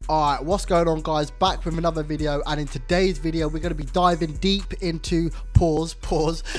Alright, what's going on, guys? Back with another video, and in today's video we're going to be diving deep into pause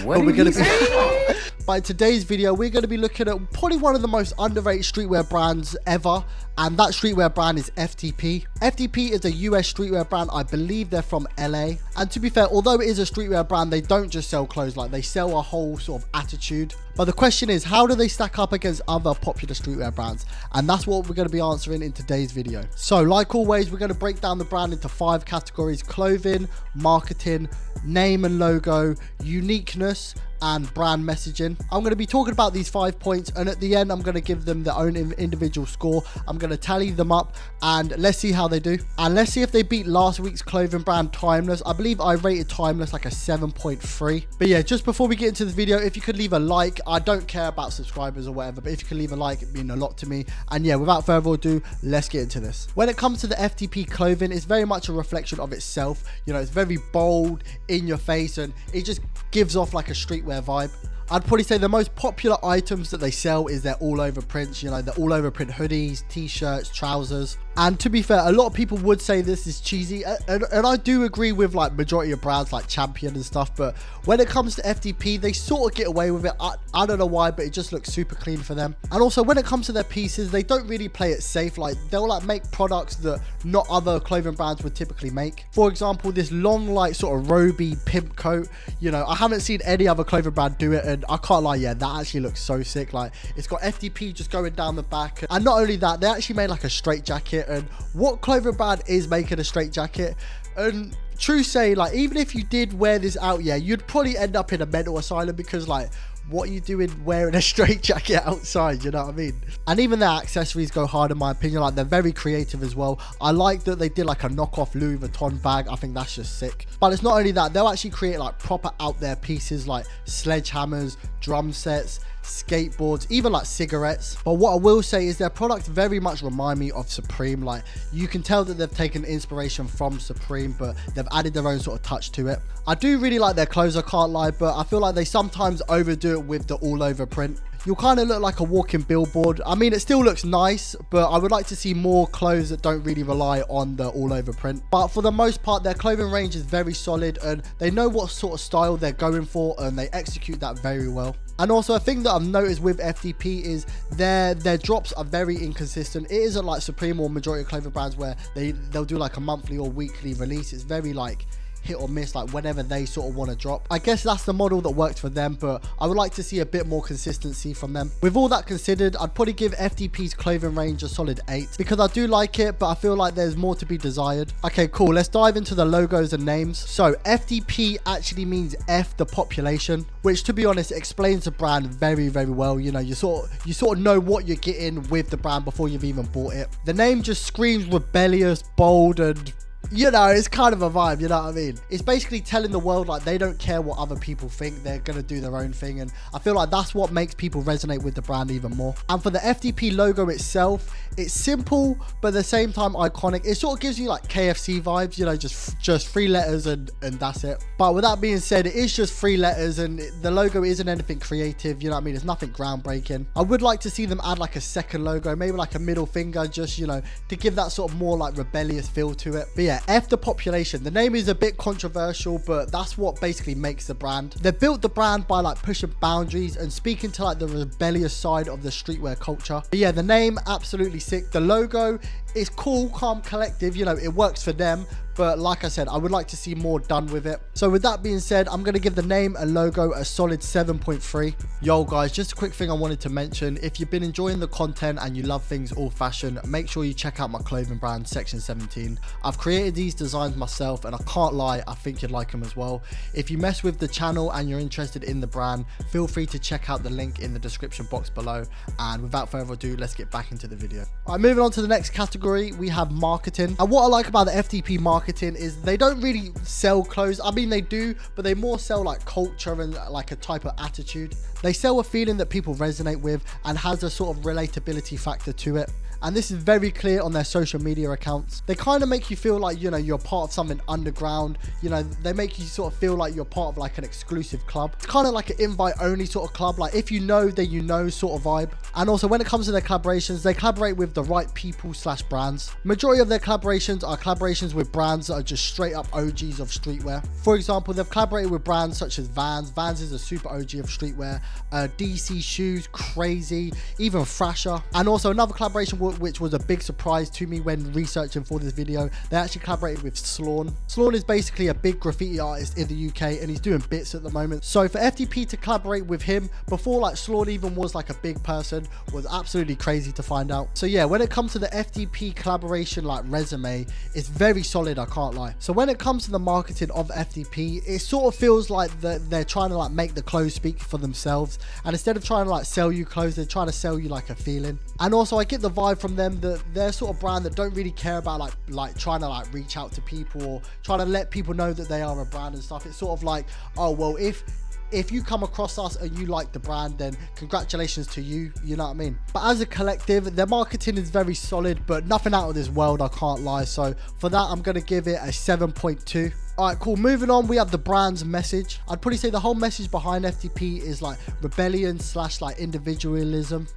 What but we're going to say? be but in today's video we're going to be looking at probably one of the most underrated streetwear brands ever, and that streetwear brand is FTP. FTP is a US streetwear brand. I believe they're from LA, and to be fair, although it is a streetwear brand, they don't just sell clothes, like they sell a whole sort of attitude. But the question is, how do they stack up against other popular streetwear brands? And that's what we're going to be answering in today's video. So like always, we're going to break down the brand into 5 categories: clothing, marketing, name and logo, uniqueness, and brand messaging. I'm going to be talking about these 5 points, and at the end I'm going to give them their own individual score. I'm going to tally them up and let's see how they do, and let's see if they beat last week's clothing brand Timeless. I believe I rated Timeless like a 7.3. But yeah, just before we get into the video, if you could leave a like, I don't care about subscribers or whatever, but if you could leave a like, it'd mean a lot to me. And yeah, without further ado, let's get into this. When it comes to the FTP clothing, it's very much a reflection of itself. You know, it's very bold, in your face, and it just gives off like a streetwear vibe. I'd probably say the most popular items that they sell is their all over prints, you know, the all over print hoodies, t-shirts, trousers. And to be fair, a lot of people would say this is cheesy, and I do agree with like majority of brands like Champion and stuff, but when it comes to FTP, they sort of get away with it. I don't know why, but it just looks super clean for them. And also when it comes to their pieces, they don't really play it safe. Like they'll like make products that not other clothing brands would typically make. For example, this long like sort of roby pimp coat, you know, I haven't seen any other clothing brand do it, and I can't lie, yeah, that actually looks so sick. Like it's got FTP just going down the back, and not only that, they actually made like a straight jacket. And what clothing brand is making a straight jacket? And true say, like even if you did wear this out, yeah, you'd probably end up in a mental asylum, because like what are you doing wearing a straight jacket outside, you know what I mean? And even their accessories go hard in my opinion. Like they're very creative as well. I like that they did like a knockoff Louis Vuitton bag. I think that's just sick. But it's not only that, they'll actually create like proper out there pieces like sledgehammers, drum sets, skateboards, even like cigarettes. But what I will say is their products very much remind me of Supreme. Like you can tell that they've taken inspiration from Supreme, but they've added their own sort of touch to it. I do really like their clothes, I can't lie, but I feel like they sometimes overdo it with the all over print. You'll kind of look like a walking billboard. I mean, it still looks nice, but I would like to see more clothes that don't really rely on the all over print. But for the most part, their clothing range is very solid, and they know what sort of style they're going for, and they execute that very well. And also a thing that I've noticed with FTP is their drops are very inconsistent. It isn't like Supreme or majority of clothing brands where they'll do like a monthly or weekly release. It's very like hit or miss, like whenever they sort of want to drop. I guess that's the model that worked for them, but I would like to see a bit more consistency from them. With all that considered, I'd probably give FTP's clothing range a solid 8, because I do like it, but I feel like there's more to be desired. Okay, cool, let's dive into the logos and names. So FTP actually means F the population, which to be honest explains the brand very well. You know, you sort of know what you're getting with the brand before you've even bought it. The name just screams rebellious, bold, and you know, it's kind of a vibe, you know what I mean? It's basically telling the world like they don't care what other people think, they're gonna do their own thing, and I feel like that's what makes people resonate with the brand even more. And for the FTP logo itself, it's simple but at the same time iconic. It sort of gives you like KFC vibes, you know, just 3 letters and that's it. But with that being said, it is just 3 letters, and the logo isn't anything creative, you know what I mean? It's nothing groundbreaking. I would like to see them add like a second logo, maybe like a middle finger, just, you know, to give that sort of more like rebellious feel to it. But yeah, F the population. The name is a bit controversial, but that's what basically makes the brand. They built the brand by like pushing boundaries and speaking to like the rebellious side of the streetwear culture. But yeah, the name absolutely sick. The logo is cool, calm, collective, you know, it works for them. But like I said, I would like to see more done with it. So with that being said, I'm going to give the name and logo a solid 7.3. Yo guys, just a quick thing I wanted to mention. If you've been enjoying the content and you love things all fashion, make sure you check out my clothing brand, Section 17. I've created these designs myself, and I can't lie, I think you'd like them as well. If you mess with the channel and you're interested in the brand, feel free to check out the link in the description box below. And without further ado, let's get back into the video. All right, moving on to the next category, we have marketing. And what I like about the FTP marketing is they don't really sell clothes. I mean, they do, but they more sell like culture and like a type of attitude. They sell a feeling that people resonate with and has a sort of relatability factor to it. and this is very clear on their social media accounts. They kind of make you feel like, you know, you're part of something underground. You know, they make you sort of feel like you're part of like an exclusive club. It's kind of like an invite only sort of club, like if you know then you know sort of vibe. And also when it comes to their collaborations, they collaborate with the right people / brands. Majority of their collaborations are collaborations with brands that are just straight up OGs of streetwear. For example, they've collaborated with brands such as Vans. Vans is a super OG of streetwear. DC Shoes, Crazy, even Thrasher. And also another collaboration which was a big surprise to me when researching for this video, they actually collaborated with Slawn. Slawn is basically a big graffiti artist in the UK and he's doing bits at the moment. So for FTP to collaborate with him before like Slawn even was like a big person was absolutely crazy to find out. So yeah, when it comes to the FTP collaboration like resume, it's very solid, I can't lie. So when it comes to the marketing of FTP, it sort of feels like they're trying to like make the clothes speak for themselves, and instead of trying to like sell you clothes, they're trying to sell you like a feeling. And also I get the vibe from them that they're sort of brand that don't really care about like trying to like reach out to people or trying to let people know that they are a brand and stuff. It's sort of like, oh well, if you come across us and you like the brand, then congratulations to you, you know what I mean? But as a collective, their marketing is very solid, but nothing out of this world, I can't lie. So for that, I'm going to give it a 7.2. All right, cool. Moving on, we have the brand's message. I'd probably say the whole message behind FTP is like rebellion / like individualism.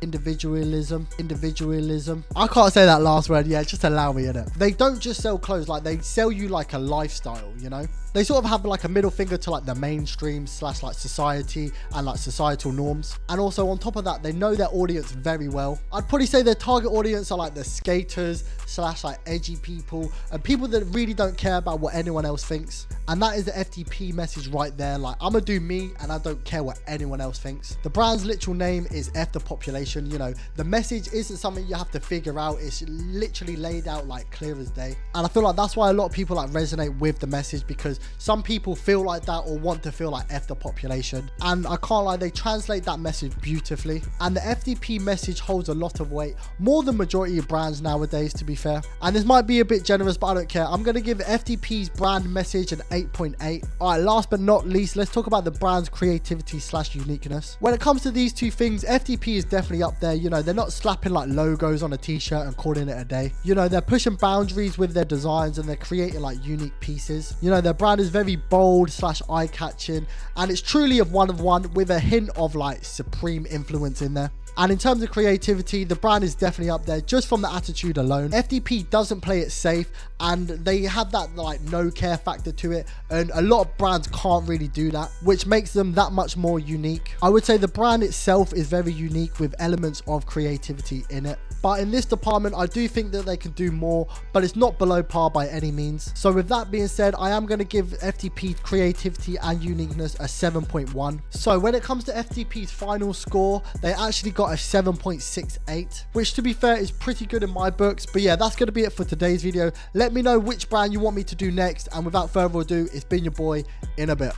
I can't say that last word. Yeah, just allow me in it. They don't just sell clothes, like they sell you like a lifestyle, you know? They sort of have like a middle finger to like the mainstream / like society and like societal norms. And also on top of that, they know their audience very well. I'd probably say their target audience are like the skaters / like edgy people and people that really don't care about what anyone else thinks. And that is the FTP message right there. Like, I'm gonna do me and I don't care what anyone else thinks. The brand's literal name is ckThePopulation. You know, the message isn't something you have to figure out. It's literally laid out like clear as day. And I feel like that's why a lot of people like resonate with the message, because some people feel like that or want to feel like ckThePopulation. And I can't lie, they translate that message beautifully. And the FTP message holds a lot of weight, more than majority of brands nowadays, to be fair. And this might be a bit generous, but I don't care. I'm gonna give FTP's brand message an 8.8. All right, last but not least, let's talk about the brand's creativity / uniqueness. When it comes to these two things, FTP is definitely up there. You know, they're not slapping like logos on a t-shirt and calling it a day. You know, they're pushing boundaries with their designs and they're creating like unique pieces. You know, their brand is very bold / eye-catching, and it's truly a one of one with a hint of like Supreme influence in there. And in terms of creativity, the brand is definitely up there just from the attitude alone. FTP doesn't play it safe and they have that like no care factor to it, and a lot of brands can't really do that, which makes them that much more unique. I would say the brand itself is very unique with elements of creativity in it. But in this department, I do think that they can do more, but it's not below par by any means. So with that being said, I am going to give FTP's creativity and uniqueness a 7.1. So when it comes to FTP's final score, they actually got a 7.68, which to be fair is pretty good in my books. But yeah, that's going to be it for today's video. Let me know which brand you want me to do next. And without further ado, it's been your boy. In a bit.